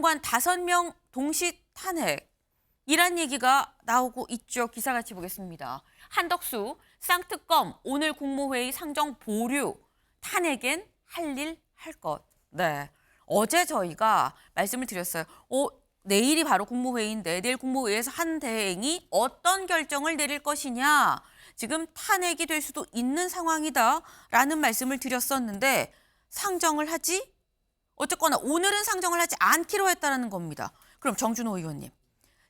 장관 5명 동시 탄핵. 이란 얘기가 나오고 있죠. 기사 같이 보겠습니다. 한덕수 쌍특검 오늘 국무회의 상정 보류. 탄핵엔 할 일 할 것. 네. 어제 저희가 말씀을 드렸어요. 내일이 바로 국무회의인데 내일 국무회의에서 한 대행이 어떤 결정을 내릴 것이냐. 지금 탄핵이 될 수도 있는 상황이다라는 말씀을 드렸었는데 상정을 하지? 어쨌거나 오늘은 상정을 하지 않기로 했다는 겁니다. 그럼 정준호 의원님.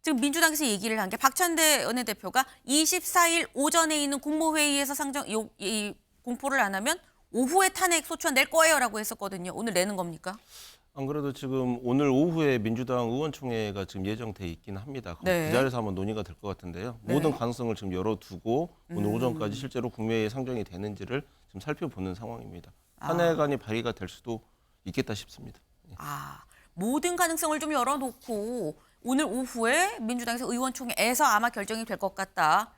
지금 민주당에서 얘기를 한 게 박찬대 원내대표가 24일 오전에 있는 국무회의에서 공포를 안 하면 오후에 탄핵 소추안 낼 거예요라고 했었거든요. 오늘 내는 겁니까? 안 그래도 지금 오늘 오후에 민주당 의원총회가 지금 예정돼 있긴 합니다. 네. 그 자리에서 한번 논의가 될 것 같은데요. 네. 모든 가능성을 지금 열어두고 오늘 오전까지 실제로 국무회의에 상정이 되는지를 지금 살펴보는 상황입니다. 탄핵안이 발의가 될 수도 있겠다 싶습니다. 모든 가능성을 좀 열어놓고 오늘 오후에 민주당에서 의원총회에서 아마 결정이 될 것 같다.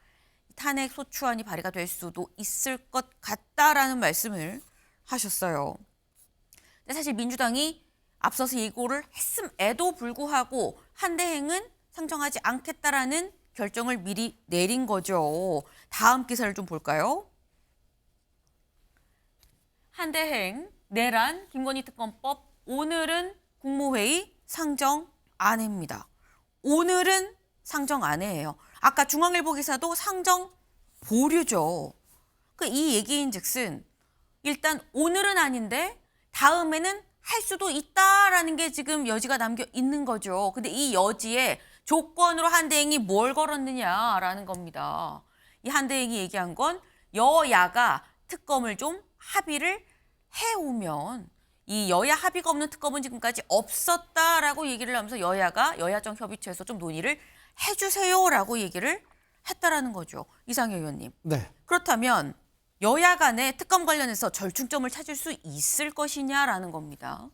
탄핵 소추안이 발의가 될 수도 있을 것 같다라는 말씀을 하셨어요. 근데 사실 민주당이 앞서서 예고를 했음에도 불구하고 한대행은 상정하지 않겠다라는 결정을 미리 내린 거죠. 다음 기사를 좀 볼까요? 한대행, 내란, 김건희 특검법, 오늘은 국무회의 상정 안 해입니다. 오늘은 상정 안 해예요. 아까 중앙일보 기사도 상정 보류죠. 이 얘기인즉슨 일단 오늘은 아닌데 다음에는 할 수도 있다라는 게 지금 여지가 남겨 있는 거죠. 근데 이 여지에 조건으로 한대행이 뭘 걸었느냐라는 겁니다. 이 한대행이 얘기한 건 여야가 특검을 좀 합의를 해오면 이 여야 합의가 없는 특검은 지금까지 없었다라고 얘기를 하면서 여야가 여야정 협의체에서 좀 논의를 해주세요라고 얘기를 했다라는 거죠. 이상효 의원님. 네. 그렇다면 여야 간에 특검 관련해서 절충점을 찾을 수 있을 것이냐라는 겁니다.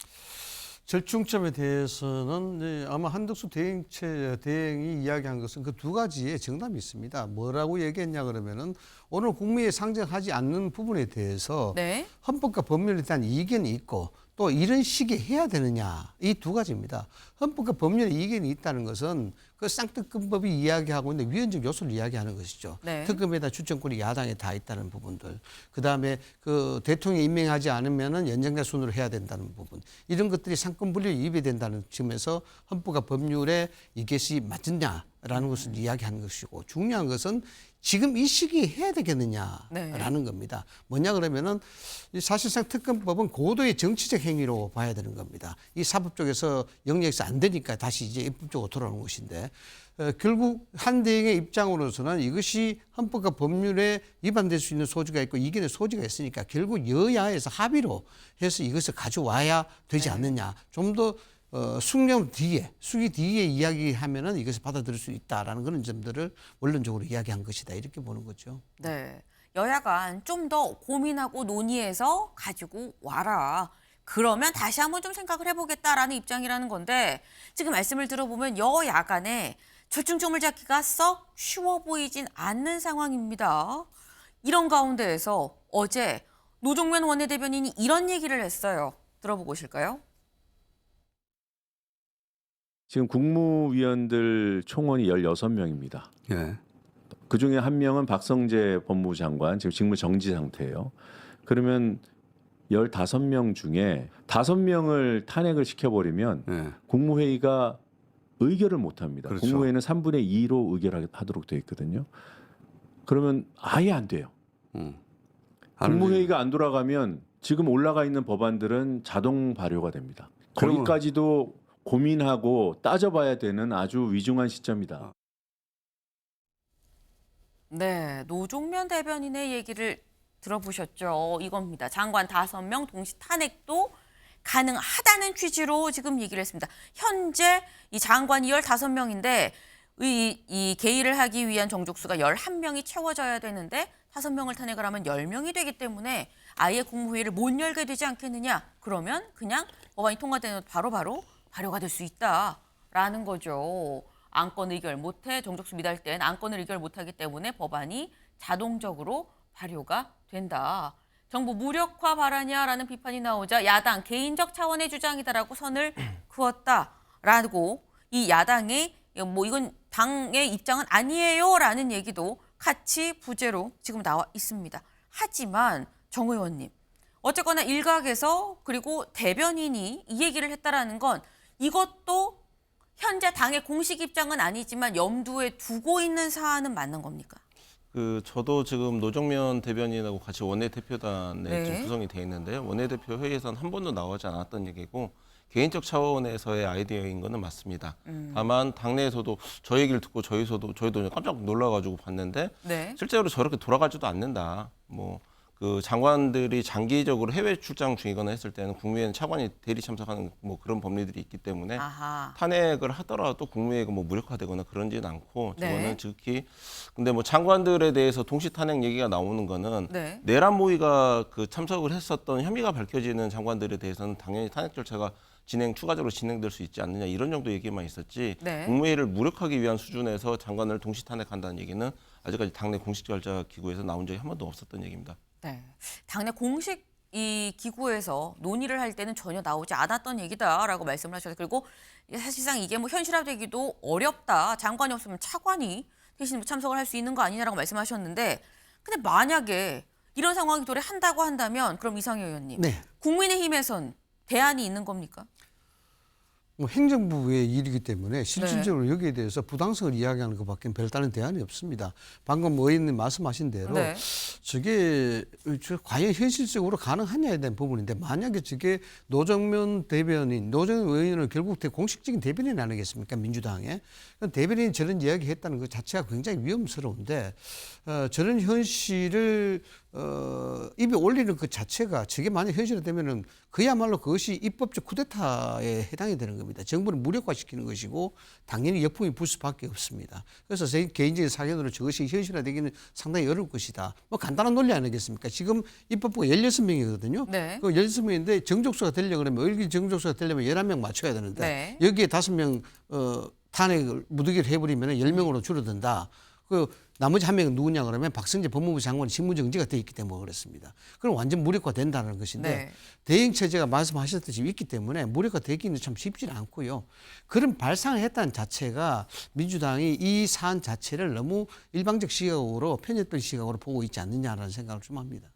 절충점에 대해서는 아마 한덕수 대행이 이야기한 것은 그 두 가지의 정답이 있습니다. 뭐라고 얘기했냐 그러면은 오늘 국무회의에 상정하지 않는 부분에 대해서 네. 헌법과 법률에 대한 이견이 있고 또 이런 식의 해야 되느냐 이 두 가지입니다. 헌법과 법률에 이견이 있다는 것은 그 쌍특검법이 이야기하고 있는 위헌적 요소를 이야기하는 것이죠. 네. 특검에다 추천권이 야당에 다 있다는 부분들. 그다음에 그 대통령이 임명하지 않으면은 연정자 순으로 해야 된다는 부분. 이런 것들이 상권 분리에 위배된다는 측면에서 헌법과 법률에 이것이 맞느냐라는 것을 이야기하는 것이고 중요한 것은 지금 이 시기에 해야 되겠느냐라는 겁니다. 뭐냐 그러면은 사실상 특검법은 고도의 정치적 행위로 봐야 되는 겁니다. 이 사법 쪽에서 영역에서 안 되니까 다시 이제 입법 쪽으로 돌아오는 것인데 결국 한대행의 입장으로서는 이것이 헌법과 법률에 위반될 수 있는 소지가 있고 이견의 소지가 있으니까 결국 여야에서 합의로 해서 이것을 가져와야 되지 않느냐. 좀 더 숙기 뒤에 이야기하면은 이것을 받아들일 수 있다라는 그런 점들을 원론적으로 이야기한 것이다 이렇게 보는 거죠. 네. 여야간 좀 더 고민하고 논의해서 가지고 와라. 그러면 다시 한번 좀 생각을 해보겠다라는 입장이라는 건데 지금 말씀을 들어보면 여야 간에 절충점을 잡기가 썩 쉬워 보이진 않는 상황입니다. 이런 가운데에서 어제 노종면 원내대변인이 이런 얘기를 했어요. 들어보고 오실까요? 지금 국무위원들 총원이 16명입니다. 예. 그중에 한 명은 박성재 법무부 장관, 지금 직무 정지 상태예요. 그러면 15명 중에 5명을 탄핵을 시켜버리면 예. 국무회의가 의결을 못합니다. 그렇죠. 국무회의는 3분의 2로 의결하도록 되어 있거든요. 그러면 아예 안 돼요. 국무회의가 안 돌아가면 지금 올라가 있는 법안들은 자동 발효가 됩니다. 그러면... 거기까지도 고민하고 따져봐야 되는 아주 위중한 시점이다. 네, 노종면 대변인의 얘기를 들어보셨죠? 이겁니다. 장관 5명 동시 탄핵도 가능하다는 취지로 지금 얘기를 했습니다. 현재 이 장관이 15명인데 이 개의를 하기 위한 정족수가 11명이 채워져야 되는데 5명을 탄핵을 하면 10명이 되기 때문에 아예 국무회의를 못 열게 되지 않겠느냐. 그러면 그냥 법안이 통과되면 바로바로 발효가 될 수 있다라는 거죠. 안건 의결 못해 정족수 미달된 안건을 의결 못하기 때문에 법안이 자동적으로 발효가 된다. 정부 무력화 발언이야라는 비판이 나오자 야당 개인적 차원의 주장이다라고 선을 그었다. 있다라고 이 야당의 뭐 이건 당의 입장은 아니에요라는 얘기도 같이 부재로 지금 나와 있습니다. 하지만 정 의원님, 어쨌거나 일각에서 그리고 대변인이 이 얘기를 했다라는 건 이것도 현재 당의 공식 입장은 아니지만 염두에 두고 있는 사안은 맞는 겁니까? 저도 지금 노정면 대변인하고 같이 원내대표단에 네. 지금 구성이 돼 있는데요. 원내대표 회의에서는 한 번도 나오지 않았던 얘기고 개인적 차원에서의 아이디어인 거는 맞습니다. 다만 당내에서도 저 얘기를 듣고 저희도 깜짝 놀라가지고 봤는데 네. 실제로 저렇게 돌아가지도 않는다. 장관들이 장기적으로 해외 출장 중이거나 했을 때는 국무회의는 차관이 대리 참석하는 그런 법리들이 있기 때문에 아하. 탄핵을 하더라도 국무회의가 무력화되거나 그런지는 않고 네. 저거는 즉히 근데 장관들에 대해서 동시 탄핵 얘기가 나오는 거는 네. 내란 모의가 참석을 했었던 혐의가 밝혀지는 장관들에 대해서는 당연히 탄핵 절차가 추가적으로 진행될 수 있지 않느냐 이런 정도 얘기만 있었지 네. 국무회의를 무력하기 위한 수준에서 장관을 동시 탄핵한다는 얘기는 아직까지 당내 공식 절차 기구에서 나온 적이 한 번도 없었던 얘기입니다. 네. 당내 공식 이 기구에서 논의를 할 때는 전혀 나오지 않았던 얘기다라고 말씀을 하셨어요. 그리고 사실상 이게 현실화되기도 어렵다. 장관이 없으면 차관이 대신 참석을 할 수 있는 거 아니냐라고 말씀하셨는데, 근데 만약에 이런 상황이 도래한다고 한다면 그럼 이상희 의원님, 네. 국민의힘에선 대안이 있는 겁니까? 행정부의 일이기 때문에 실질적으로 여기에 대해서 부당성을 이야기하는 것밖에 별다른 대안이 없습니다. 방금 의원님 말씀하신 대로 네. 저게 과연 현실적으로 가능하냐에 대한 부분인데 만약에 저게 노정면 의원은 결국 공식적인 대변인 아니겠습니까? 민주당에. 대변인이 저런 이야기 했다는 것 자체가 굉장히 위험스러운데 저런 현실을 입에 올리는 그 자체가 저게 만약 현실화되면은 그야말로 그것이 입법적 쿠데타에 해당이 되는 겁니다. 정부를 무력화시키는 것이고 당연히 역풍이 불 수밖에 없습니다. 그래서 제 개인적인 사견으로 저것이 현실화되기는 상당히 어려울 것이다. 간단한 논리 아니겠습니까? 지금 입법부가 16명이거든요. 네. 그 16명인데 정족수가 되려고 그러면 의기 정족수가 되려면 11명 맞춰야 되는데 네. 여기에 5명 탄핵을 무더기를 해버리면 10명으로 줄어든다. 나머지 한 명은 누구냐 그러면 박성재 법무부 장관이 직무정지가 돼 있기 때문에 그렇습니다. 그럼 완전 무력화된다는 것인데 네. 대응체제가 말씀하셨듯이 있기 때문에 무력화되기는 참 쉽지 않고요. 그런 발상을 했다는 자체가 민주당이 이 사안 자체를 너무 일방적 시각으로 편협된 시각으로 보고 있지 않느냐라는 생각을 좀 합니다.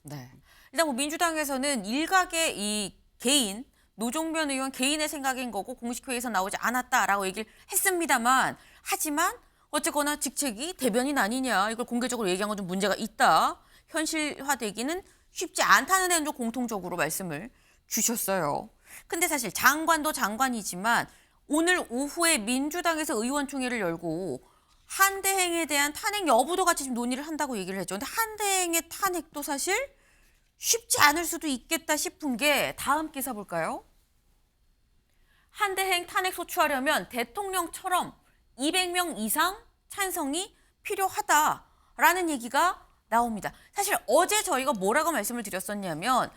네. 일단 민주당에서는 일각의 이 개인 노정면 의원 개인의 생각인 거고 공식 회의에서 나오지 않았다라고 얘기를 했습니다만, 하지만 어쨌거나 직책이 대변인 아니냐, 이걸 공개적으로 얘기한 건 좀 문제가 있다. 현실화되기는 쉽지 않다는 데는 좀 공통적으로 말씀을 주셨어요. 근데 사실 장관도 장관이지만 오늘 오후에 민주당에서 의원총회를 열고 한대행에 대한 탄핵 여부도 같이 지금 논의를 한다고 얘기를 했죠. 근데 한대행의 탄핵도 사실 쉽지 않을 수도 있겠다 싶은 게 다음 기사 볼까요? 한대행 탄핵 소추하려면 대통령처럼 200명 이상 찬성이 필요하다라는 얘기가 나옵니다. 사실 어제 저희가 뭐라고 말씀을 드렸었냐면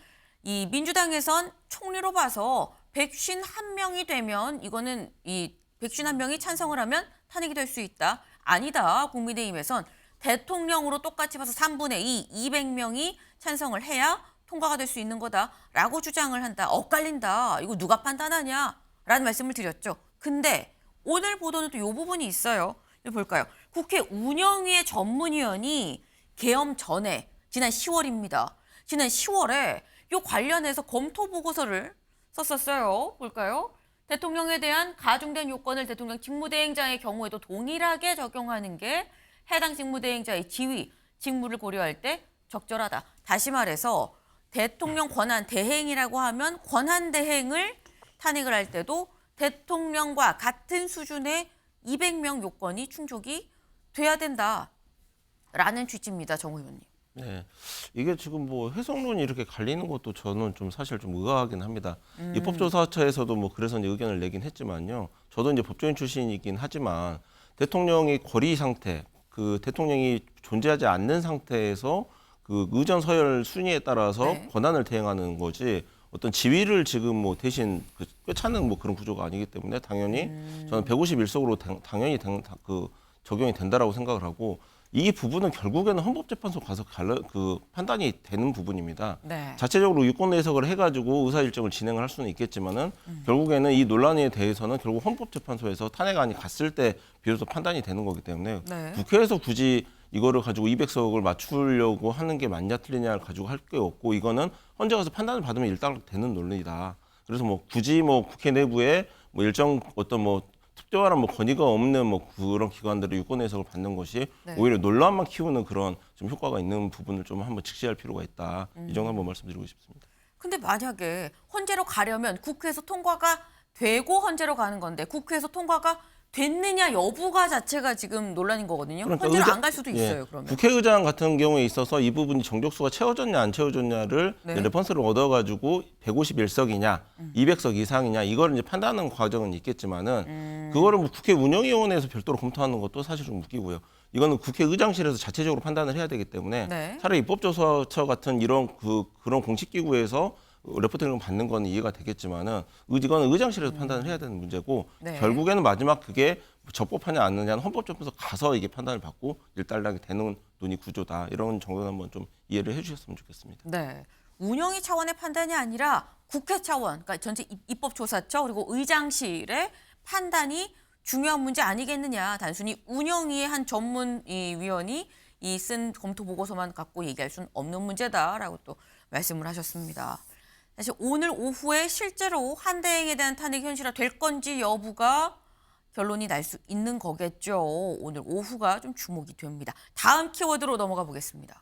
이 민주당에선 총리로 봐서 151명이 되면 이거는 이 151명이 찬성을 하면 탄핵이 될 수 있다. 아니다. 국민의힘에선 대통령으로 똑같이 봐서 3분의 2, 200명이 찬성을 해야 통과가 될 수 있는 거다라고 주장을 한다. 엇갈린다. 이거 누가 판단하냐? 라는 말씀을 드렸죠. 근데 오늘 보도는 또 이 부분이 있어요. 이거 볼까요? 국회 운영위의 전문위원이 계엄 전에 지난 10월입니다. 지난 10월에 이 관련해서 검토 보고서를 썼었어요. 볼까요? 대통령에 대한 가중된 요건을 대통령 직무대행자의 경우에도 동일하게 적용하는 게 해당 직무대행자의 지위, 직무를 고려할 때 적절하다. 다시 말해서 대통령 권한 대행이라고 하면 권한 대행을 탄핵을 할 때도 대통령과 같은 수준의 200명 요건이 충족이 돼야 된다라는 취지입니다. 정 의원님. 네, 이게 지금 해석론이 이렇게 갈리는 것도 저는 좀 사실 좀 의아하긴 합니다. 입법조사처에서도 그래서 이제 의견을 내긴 했지만요. 저도 이제 법조인 출신이긴 하지만 대통령이 권리 상태, 대통령이 존재하지 않는 상태에서 의전 서열 순위에 따라서 네. 권한을 대행하는 거지 어떤 지위를 지금 대신 꿰차는 그런 구조가 아니기 때문에 당연히 저는 151석으로 당연히 적용이 된다라고 생각을 하고 이 부분은 결국에는 헌법재판소 가서 판단이 되는 부분입니다. 네. 자체적으로 유권 해석을 해가지고 의사 일정을 진행을 할 수는 있겠지만은 결국에는 이 논란에 대해서는 결국 헌법재판소에서 탄핵안이 갔을 때 비로소 판단이 되는 거기 때문에 네. 국회에서 굳이 이거를 가지고 200석을 맞추려고 하는 게 맞냐 틀리냐를 가지고 할 게 없고 이거는 헌재 가서 판단을 받으면 일단 되는 논리다. 그래서 뭐 굳이 뭐 국회 내부에 뭐 일정 어떤 뭐 특별한 뭐 권위가 없는 뭐 그런 기관들의 유권 해석을 받는 것이 네. 오히려 논란만 키우는 그런 좀 효과가 있는 부분을 좀 한번 직시할 필요가 있다. 이 정도 한번 말씀드리고 싶습니다. 근데 만약에 헌재로 가려면 국회에서 통과가 되고 헌재로 가는 건데 국회에서 통과가 됐느냐 여부가 자체가 지금 논란인 거거든요. 그러니까 헌재로 안 갈 수도 예, 있어요. 그러면. 국회의장 같은 경우에 있어서 이 부분이 정족수가 채워졌냐 안 채워졌냐를 네. 레퍼런스를 얻어가지고 151석이냐 200석 이상이냐 이걸 이제 판단하는 과정은 있겠지만은 그거를 뭐 국회 운영위원회에서 별도로 검토하는 것도 사실 좀 웃기고요. 이거는 국회의장실에서 자체적으로 판단을 해야 되기 때문에 네. 차라리 입법조사처 같은 이런 그런 공식기구에서 레포팅을 받는 건 이해가 되겠지만은 이거는 의장실에서 판단을 해야 되는 문제고 네. 결국에는 마지막 그게 적법하냐 안 하냐는 헌법재판소 가서 이게 판단을 받고 일단락이 되는 논의 구조다. 이런 정도는 한번 좀 이해를 해주셨으면 좋겠습니다. 네. 운영위 차원의 판단이 아니라 국회 차원, 그러니까 전체 입법조사처 그리고 의장실의 판단이 중요한 문제 아니겠느냐. 단순히 운영위의 한 전문위원이 이 쓴 검토 보고서만 갖고 얘기할 수는 없는 문제다라고 또 말씀을 하셨습니다. 사실 오늘 오후에 실제로 한대행에 대한 탄핵이 현실화될 건지 여부가 결론이 날 수 있는 거겠죠. 오늘 오후가 좀 주목이 됩니다. 다음 키워드로 넘어가 보겠습니다.